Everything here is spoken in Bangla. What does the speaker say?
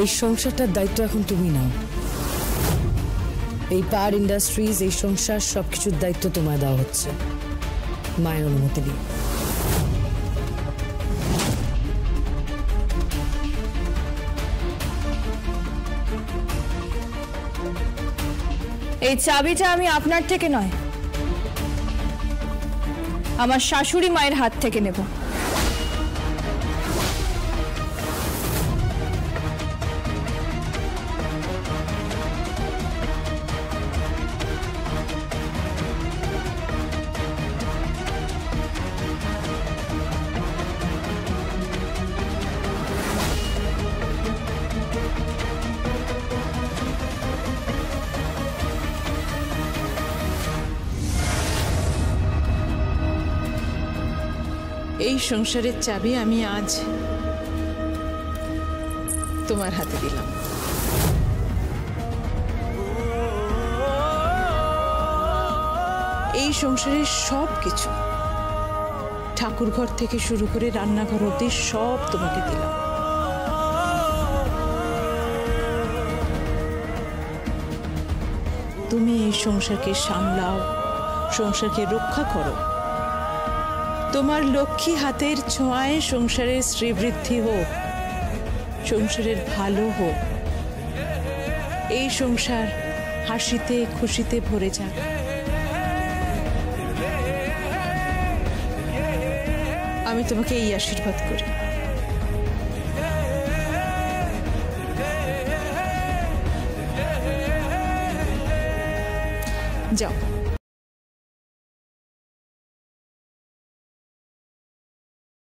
এই সংসারটার দায়িত্ব এখন তুমি নাও। এই পার ইন্ডাস্ট্রিজ, এই সংসার, সবকিছুর দায়িত্ব তোমায় দেওয়া হচ্ছে মায়ের অনুমতি নিয়ে। এই চাবিটা আমি আপনার থেকে নয়, আমার শাশুড়ি মায়ের হাত থেকে নেব। এই সংসারের চাবি আমি আজ তোমার হাতে দিলাম। এই সংসারের সব কিছু, ঠাকুরঘর থেকে শুরু করে রান্নাঘর অবধি সব তোমাকে দিলাম। তুমি এই সংসারকে সামলাও, সংসারকে রক্ষা করো। তোমার লক্ষ্মী হাতের ছোঁয়ায় সংসারের শ্রীবৃদ্ধি হোক, সংসারের ভালো হোক, এই সংসার হাসিতে খুশিতে ভরে যাক। আমি তোমাকে এই আশীর্বাদ করি। যাও।